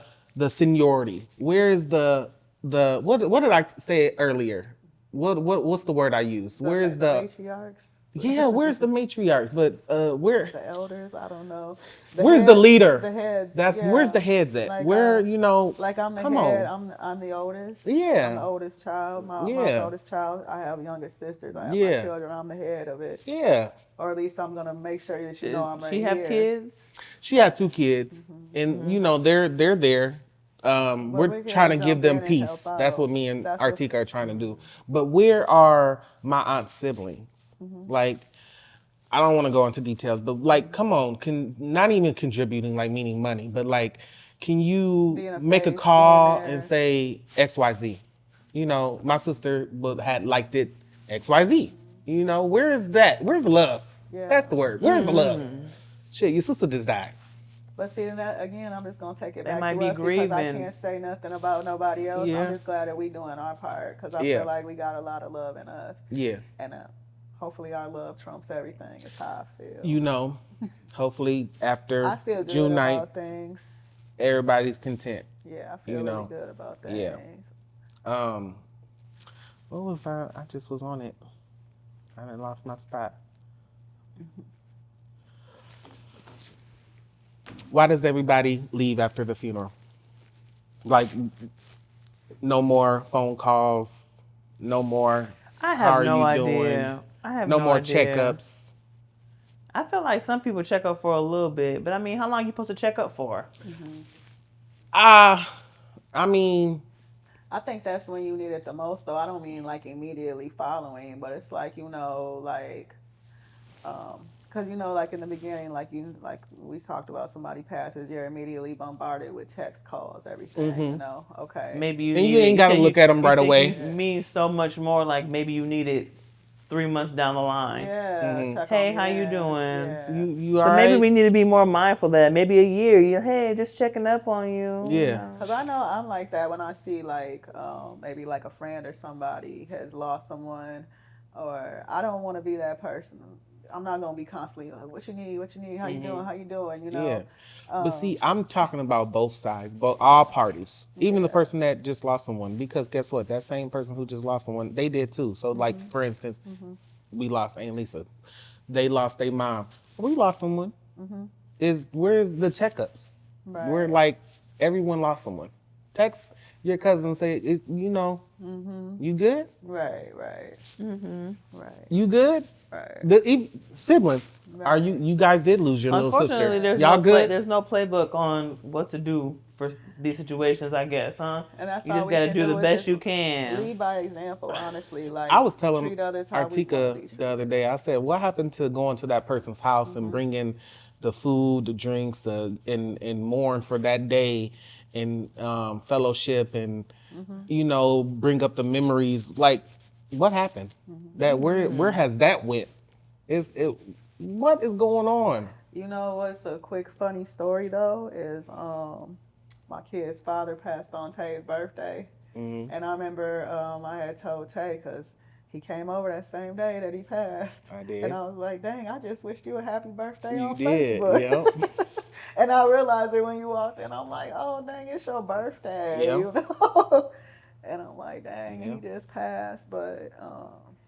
seniority? Where's the what did I say earlier? What's the word I used? Where's the matriarchs? Yeah, where's the matriarchs? But where? The elders, I don't know. Where's the leader? The heads. Where's the heads at? Like, Where like I'm the come head. on. I'm the oldest. Yeah. I'm the oldest child. Mom's Yeah. oldest child. I have younger sisters. I have Yeah. my children. I'm the head of it. Yeah. Or at least I'm gonna make sure that you know I'm right here. She have kids? She had 2 kids, and you know they're there. We're trying to give them peace. That's what me and Artika are trying to do. But where are my aunt's siblings? Like, I don't want to go into details, but like, come on, not even contributing, like meaning money, but like, can you make a call and say XYZ? You know, my sister had liked it XYZ. You know, where is that? Where's the love? Yeah. That's the word. Where's the love? Shit, your sister just died. But see, that again, I'm just gonna take it They back might to be us grieving. because I can't say nothing about nobody else. Yeah. I'm just glad that we doing our part because I feel like we got a lot of love in us. Yeah. And hopefully our love trumps everything. Is how I feel. You know, hopefully after I feel good June 9th, about things. everybody's content. Yeah, I feel really good about things. Yeah. What was I just was on it. I done lost my spot. Why does everybody leave after the funeral? Like, no more phone calls, no more. I have no idea. Doing? I have no more idea. checkups. I feel like some people check up for a little bit, but I mean, how long are you supposed to check up for? I mean, I think that's when you need it the most, though. I don't mean like immediately following, but it's like, you know, like, because, you know, like in the beginning, like we talked about somebody passes, you're immediately bombarded with text calls, everything, you know, okay. Maybe you and you ain't got to look at them right away. It means so much more, like maybe you need it 3 months down the line. Yeah. Hey, how you doing? Yeah. You so maybe we need to be more mindful of that. Maybe a year, hey, just checking up on you. Yeah. Because I know I'm like that when I see like maybe like a friend or somebody has lost someone, or I don't want to be that person. I'm not gonna be constantly like, what you need, how you doing, you know. Yeah. But see, I'm talking about both sides, all parties, even the person that just lost someone. Because guess what? That same person who just lost someone, they did too. So like, for instance, we lost Aunt Lisa. They lost their mom. We lost someone. Where's the checkups? Right. We're like, everyone lost someone. Text your cousin, say, you know, you good? Right. Right. You good? Right. Siblings, are you guys did lose your little sister? Unfortunately, Y'all good? There's no playbook on what to do for these situations, I guess, huh? And that's you all just we got to can do the is best you can. Lead by example, honestly. Like, I was telling treat others how we want to be Artika treated. the other day, I said, what happened to going to that person's house and bringing the food, the drinks, and mourn for that day and fellowship and, you know, bring up the memories. Like, what happened? That where has that went? What is going on? You know what's a quick funny story though is my kid's father passed on Tay's birthday, and I remember I had told Tay because he came over that same day that he passed. I did. And I was like, dang, I just wished you a happy birthday on did, Facebook. yep. And I realized it when you walked in. I'm like, oh dang, it's your birthday. Yep. You know? And I'm like, dang, Yep. he just passed, but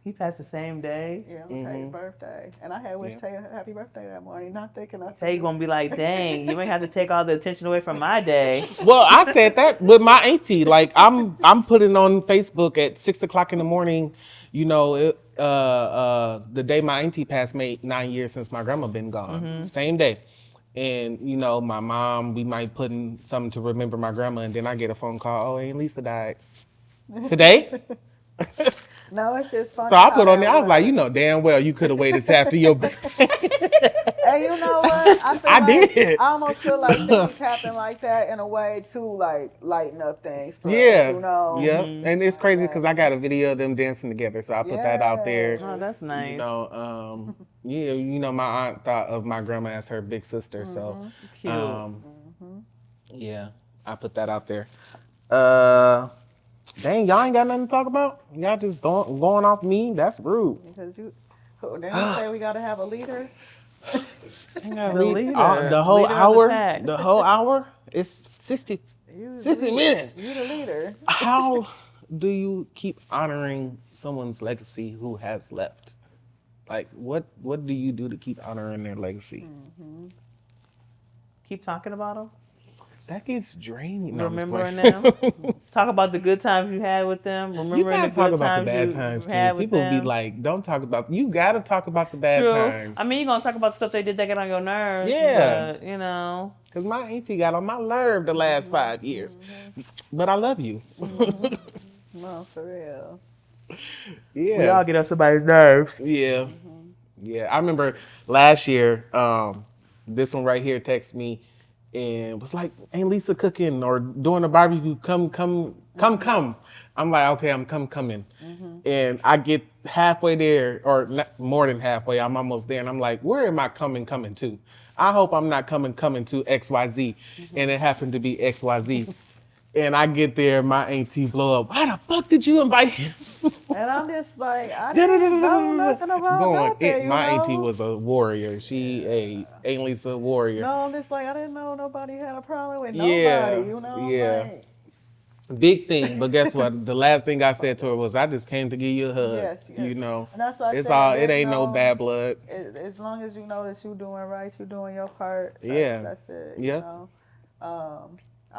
He passed the same day. yeah, on Tay's birthday. And I had wished Tay a happy birthday that morning, not thinking I Tay gonna be like, dang, you may have to take all the attention away from my day. Well, I said that with my auntie. Like, I'm putting on Facebook at 6:00 in the morning. You know, the day my auntie passed made 9 years since my grandma been gone. Same day. And, you know, my mom, we might put in something to remember my grandma, and then I get a phone call, oh, Aunt Lisa died. Today? No, it's just funny. So I put on there, I was like, you know damn well you could have waited till after your birthday. And you know what? I did. I almost feel like things happen like that in a way to like lighten up things for us, you know? Yeah. And it's crazy because I got a video of them dancing together, so I put that out there. Oh, that's nice. You know, yeah, you know, my aunt thought of my grandma as her big sister, so Cute. yeah, I put that out there. Dang, y'all ain't got nothing to talk about? Y'all just going off me? That's rude. Because they say we got to have a leader. The leader. The whole Leader of the hour? pack. The whole hour? It's 60 minutes. You the leader. How do you keep honoring someone's legacy who has left? Like, what do you do to keep honoring their legacy? Mm-hmm. Keep talking about them. That gets draining. No, Remembering them. Talk about the good times you had with them. Remembering the good times you had with People them. be like, don't talk about. You gotta talk about the bad True. times. I mean, you're gonna talk about the stuff they did that get on your nerves. Yeah. But, you know. Because my auntie got on my nerve the last 5 years. But I love you. No, for real. Yeah. We all get on somebody's nerves. Yeah. Yeah. I remember last year, this one right here texted me and was like, "Ain't Lisa cooking or doing a barbecue? Come. I'm like, okay, I'm coming. And I get halfway there, or not, more than halfway. I'm almost there, and I'm like, where am I coming to? I hope I'm not coming to XYZ. And it happened to be XYZ. And I get there, my auntie blow up. Why the fuck did you invite him? And I'm just like, I didn't know nothing about that. My auntie was a warrior. She Aunt Lisa warrior. No, I'm just like, I didn't know nobody had a problem with nobody. You know, yeah. like, Big thing, but guess what? The last thing I said to her was, "I just came to give you a hug." yes. You know, and that's what I it's said, all. It ain't no bad blood. As long as you know that you're doing right, you're doing your part. That's it. Yeah. You know,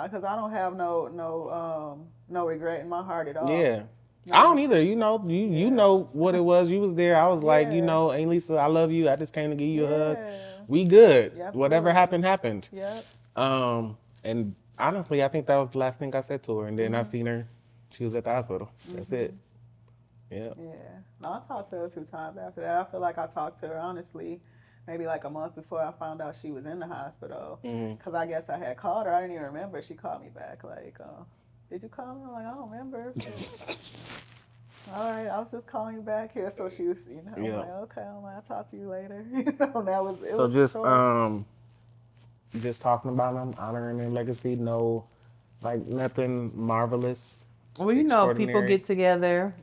because I don't have no regret in my heart at all. Yeah. No. I don't either. You know, you know what it was. You was there. I was like, you know, Aunt Lisa, I love you. I just came to give you a hug. We good. Whatever happened, happened. Yep. And honestly, I think that was the last thing I said to her. And then I seen her. She was at the hospital. That's it. Yeah. Yeah. No, I talked to her a few times after that. I feel like I talked to her honestly, maybe like a month before I found out she was in the hospital. Because I guess I had called her. I didn't even remember. She called me back like, did you call me? I'm like, I don't remember. All right, I was just calling you back here. So she was, you know, I'm like, okay, I'll talk to you later. You know, that was it. So was just short. Just talking about them, honoring their legacy, no, like nothing marvelous. Well, you know, people get together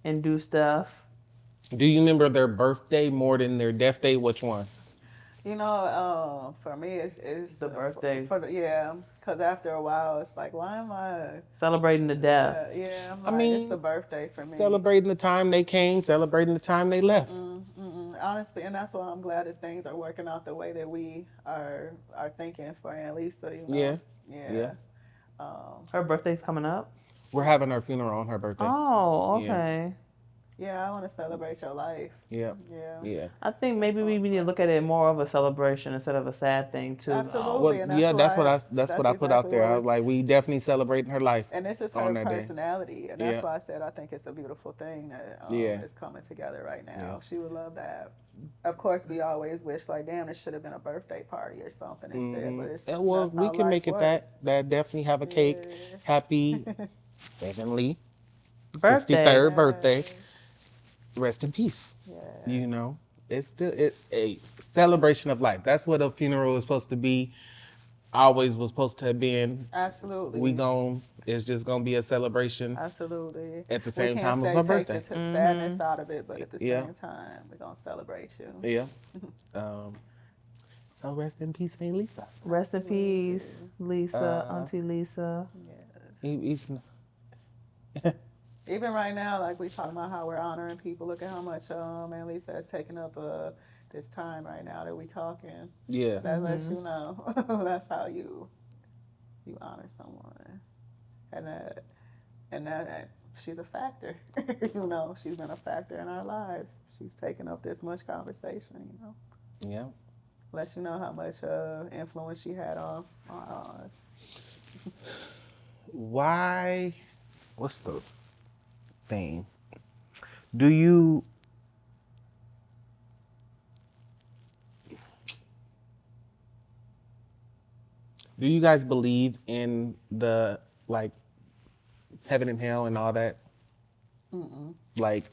and do stuff. Do you remember their birthday more than their death day? Which one? You know, for me, it's the birthday. Because after a while, it's like, why am I celebrating the death? I mean, it's the birthday for me. Celebrating the time they came, celebrating the time they left. Honestly, and that's why I'm glad that things are working out the way that we are thinking for Aunt Lisa. You know? Yeah. Her birthday's coming up. We're having her funeral on her birthday. Oh, okay. Yeah, I want to celebrate your life. Yeah. I think maybe we need to look at it more of a celebration instead of a sad thing too. Absolutely. Well, that's what I put out there. I was like, we definitely celebrating her life. And this is her personality, and that's why I said I think it's a beautiful thing that is coming together right now. She would love that. Of course, we always wish like, damn, it should have been a birthday party or something instead. But it's we can make it that definitely have a cake. Happy heavenly 63rd birthday. Rest in peace. Yeah. You know, it's a celebration of life. That's what a funeral is supposed to be. Always was supposed to have been. Absolutely. It's just gonna be a celebration. Absolutely. At the same time as her birthday. Take the sadness out of it, but at the same time, we're gonna celebrate you. Yeah. So rest in peace, Aunt Lisa. Rest in peace, Lisa, Auntie Lisa. Yes. Even right now, like we talking about how we're honoring people. Look at how much Aunt Lisa has taken up this time right now that we talking. Yeah. That lets you know. That's how you honor someone, and that she's a factor. You know, she's been a factor in our lives. She's taken up this much conversation. You know. Yeah. Lets you know how much influence she had on us. Why? What's the thing? Do you guys believe in the like heaven and hell and all that? Like,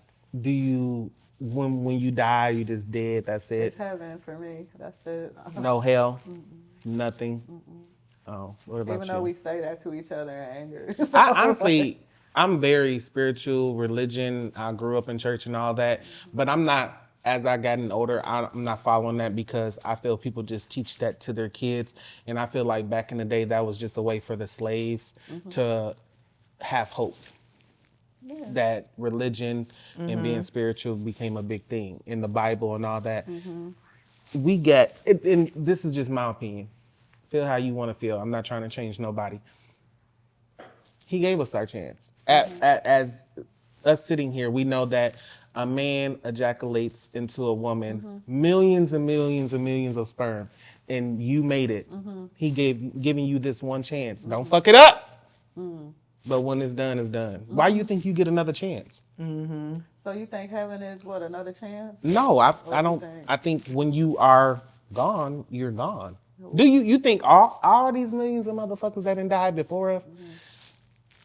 do you when you die you just dead? That's it. It's heaven for me. That's it. No hell. Nothing. Oh, what about Even though we say that to each other in anger. Honestly, I'm very spiritual, religion. I grew up in church and all that, but I'm not. As I gotten older, I'm not following that because I feel people just teach that to their kids, and I feel like back in the day that was just a way for the slaves to have hope. that religion and being spiritual became a big thing in the Bible and all that. We get it, and this is just my opinion. Feel how you want to feel. I'm not trying to change nobody. He gave us our chance. As us sitting here, we know that a man ejaculates into a woman millions and millions and millions of sperm, and you made it. He giving you this one chance. Don't fuck it up. But when it's done, it's done. Why you think you get another chance? So you think heaven is what, another chance? No, I don't. I think when you are gone, you're gone. Do you think all these millions of motherfuckers that done died before us,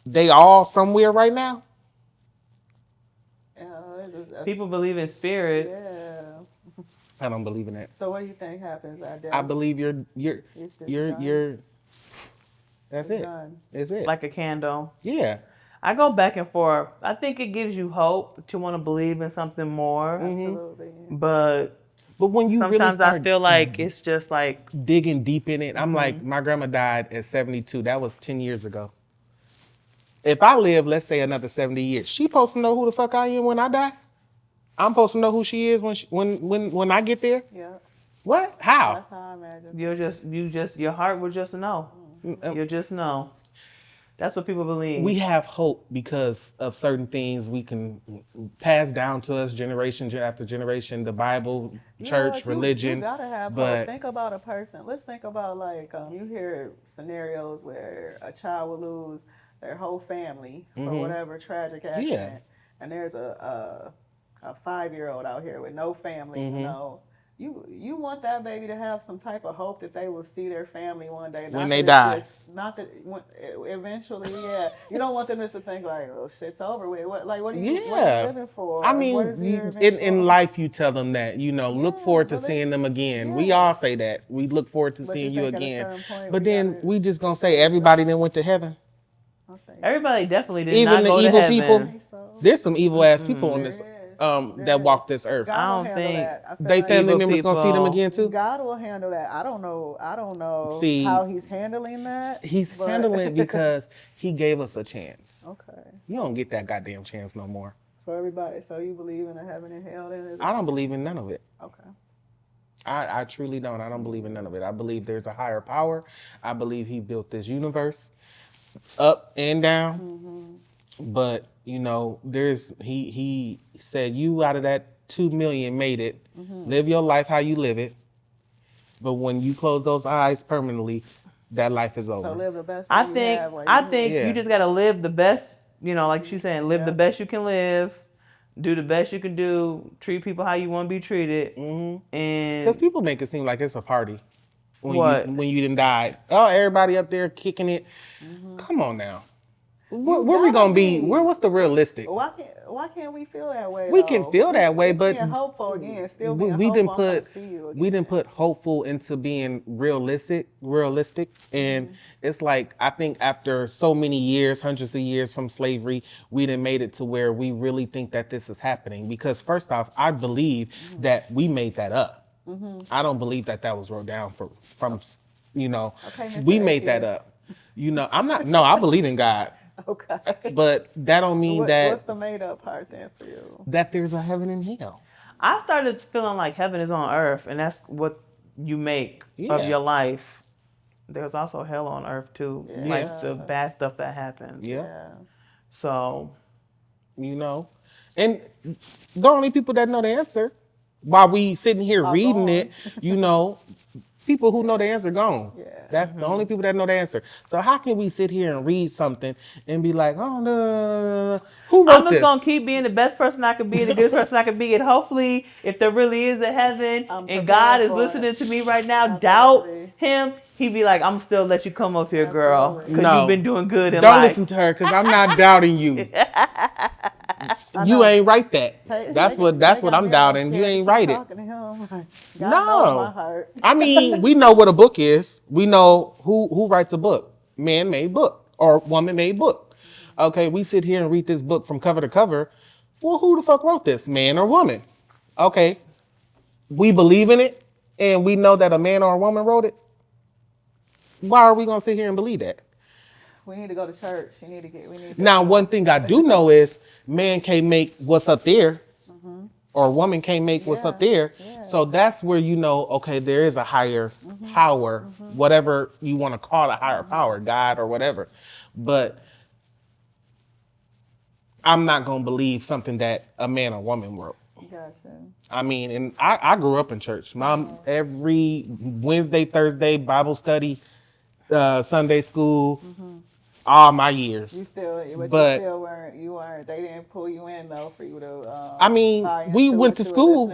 they all somewhere right now? People believe in spirits. Yeah. I don't believe in that. So what do you think happens at death? I believe you're that's it. Done. That's it. Like a candle. Yeah. I go back and forth. I think it gives you hope to want to believe in something more. Absolutely. But when you sometimes really start I feel like it's just like digging deep in it. I'm like, my grandma died at 72. That was 10 years ago. If I live, let's say, another 70 years, she supposed to know who the fuck I am when I die. I'm supposed to know who she is when I get there. Yeah. What? How? That's how I imagine. Your heart will just know. You'll just know. That's what people believe. We have hope because of certain things we can pass down to us generation after generation. The Bible, church, religion. You gotta have hope. Think about a person. Let's think about like you hear scenarios where a child will lose their whole family for whatever tragic accident, and there's a 5-year-old out here with no family. You know, you want that baby to have some type of hope that they will see their family one day. When they die. Not that eventually, yeah. You don't want them just to think like, oh, shit's over with. What are you living for? I mean, in life, you tell them that, look forward to seeing them again. We all say that. We look forward to seeing you again. But then we just gonna say everybody that went to heaven. Everybody definitely did Even not go the to evil heaven. people. There's some evil ass people on this. That walk this earth. I don't think they family members gonna see them again too. God will handle that. I don't know how he's handling that. He's handling it because he gave us a chance. Okay. You don't get that goddamn chance no more. So you believe in a heaven and hell then? I don't believe in none of it. Okay. I truly don't. I don't believe in none of it. I believe there's a higher power. I believe he built this universe up and down. But he said, you out of that 2 million made it. Live your life how you live it. But when you close those eyes permanently, that life is over. So live the best. I think you just gotta live the best. Like she's saying, live the best you can live. Do the best you can do. Treat people how you want to be treated. And because people make it seem like it's a party when you didn't die. Oh, everybody up there kicking it. Come on now. Where we gonna be? What's the realistic? Why can't we feel that way? We can feel that way, but being hopeful again. Still being we hopeful. We didn't put hopeful into being realistic, and it's like I think after so many years, hundreds of years from slavery, we done made it to where we really think that this is happening. Because first off, I believe that we made that up. I don't believe that was wrote down from we made that up. I'm not. No, I believe in God. Okay. But that don't mean that. What's the made up part then for you? That there's a heaven and hell. I started feeling like heaven is on earth, and that's what you make of your life. There's also hell on earth too, like the bad stuff that happens. Yeah. So, and the only people that know the answer, while we sitting here reading it, people who know the answer gone. Yeah. That's the only people that know the answer. So how can we sit here and read something and be like, oh, no. Who wrote this? I'm just going to keep being the best person I could be, the good person I could be. And hopefully, if there really is a heaven and God is listening to me right now, doubt him, he'd be like, I'm still let you come up here, girl. Because you've been doing good in life. Don't listen to her because I'm not doubting you. You ain't right that. That's what I'm doubting. You ain't right it. No. I mean, we know what a book is. We know who writes a book. Man-made book or woman-made book. Okay, we sit here and read this book from cover to cover. Well, who the fuck wrote this? Man or woman? Okay. We believe in it and we know that a man or a woman wrote it. Why are we going to sit here and believe that? We need to go to church. We need to now, one thing I do know is man can't make what's up there, or a woman can't make what's up there. Yeah. So that's where you know, okay, there is a higher power, whatever you want to call a higher power, God or whatever. But I'm not going to believe something that a man or woman wrote. Gotcha. I mean, and I grew up in church. Mom, every Wednesday, Thursday, Bible study, Sunday school, all my years. You still weren't. They didn't pull you in though for you to. I mean, we went to school,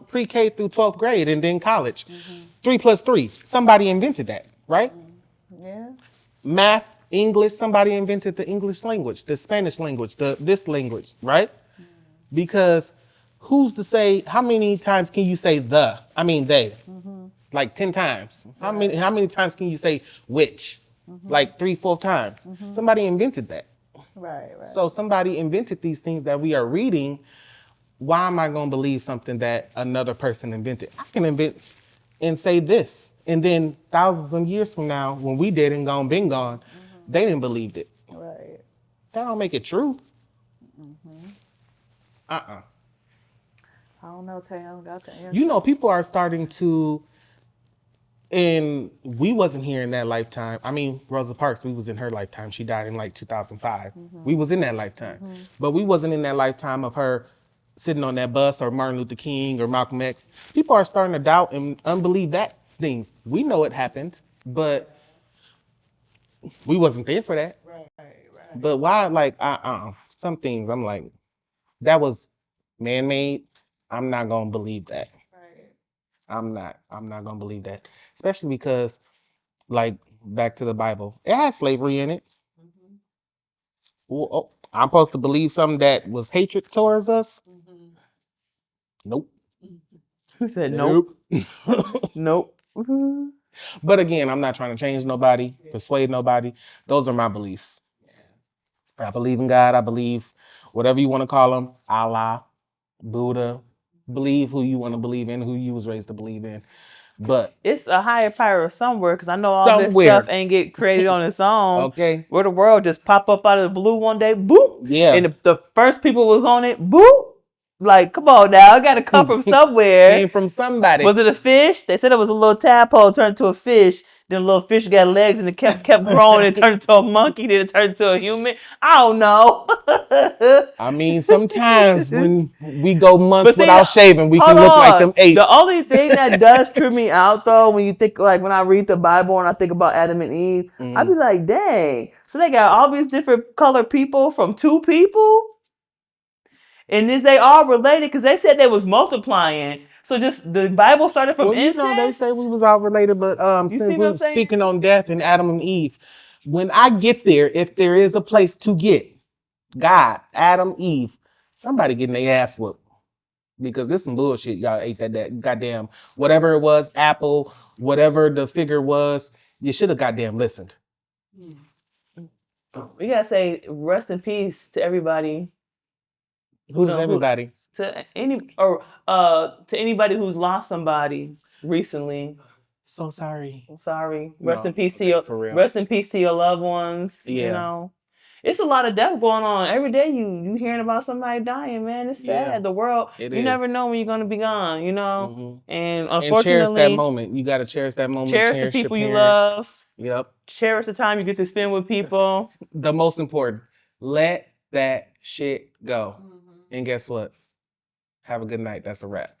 pre-K through 12th grade, and then college. 3 plus 3. Somebody invented that, right? Yeah. Math, English. Somebody invented the English language, the Spanish language, this language, right? Because who's to say how many times can you say they? Like 10 times. How many times can you say which? Like 3-4 times. Somebody invented that. Right. So somebody invented these things that we are reading. Why am I going to believe something that another person invented? I can invent and say this, and then thousands of years from now, when we dead and been gone, they didn't believe it. Right. That don't make it true. I don't know, Tam. Got the answer. You know, people are starting to, and we wasn't here in that lifetime. I mean, Rosa Parks, we was in her lifetime. She died in like 2005. We was in that lifetime. But we wasn't in that lifetime of her sitting on that bus or Martin Luther King or Malcolm X. People are starting to doubt and unbelieve that things. We know it happened, but we wasn't there for that. Right. But why, like, some things I'm like, that was man-made. I'm not going to believe that. Right. I'm not going to believe that. Especially because, like, back to the Bible, it has slavery in it. Well, I'm supposed to believe something that was hatred towards us? Nope. He said nope. Nope. But again, I'm not trying to change nobody, persuade nobody. Those are my beliefs. I believe in God. I believe whatever you want to call him, Allah, Buddha. Believe who you want to believe in, who you was raised to believe in. But it's a higher power somewhere, because I know all this stuff ain't get created on its own. Okay. Where the world just pop up out of the blue one day, boop. Yeah. And the first people was on it, boop. Like, come on now, it got to come from somewhere. Came from somebody. Was it a fish? They said it was a little tadpole turned into a fish. Then a little fish got legs and it kept growing and turned into a monkey. Then it turned into a human. I don't know. I mean, sometimes when we go months without shaving, we can look like them apes. The only thing that does trip me out, though, when you think, like, when I read the Bible and I think about Adam and Eve, I be like, dang. So they got all these different colored people from 2 people? And is they all related? Because they said they was multiplying. So just the Bible started from incest? You know, they say we was all related, but since we were speaking on death and Adam and Eve, when I get there, if there is a place to get God, Adam, Eve, somebody getting their ass whooped. Because this some bullshit. Y'all ate that goddamn, whatever it was, apple, whatever the figure was, you should have goddamn listened. We gotta say rest in peace to everybody. Who's everybody? To anybody who's lost somebody recently. So sorry. I'm sorry. Rest in peace to your loved ones. Yeah. You know, it's a lot of death going on every day. You hearing about somebody dying, man. It's sad. Yeah, the world. You never know when you're gonna be gone. You know, and unfortunately, cherish that moment. You gotta cherish that moment. Cherish the people you love. Yep. Cherish the time you get to spend with people. The most important. Let that shit go. And guess what? Have a good night. That's a wrap.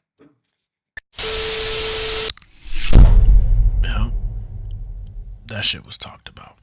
Yeah. That shit was talked about.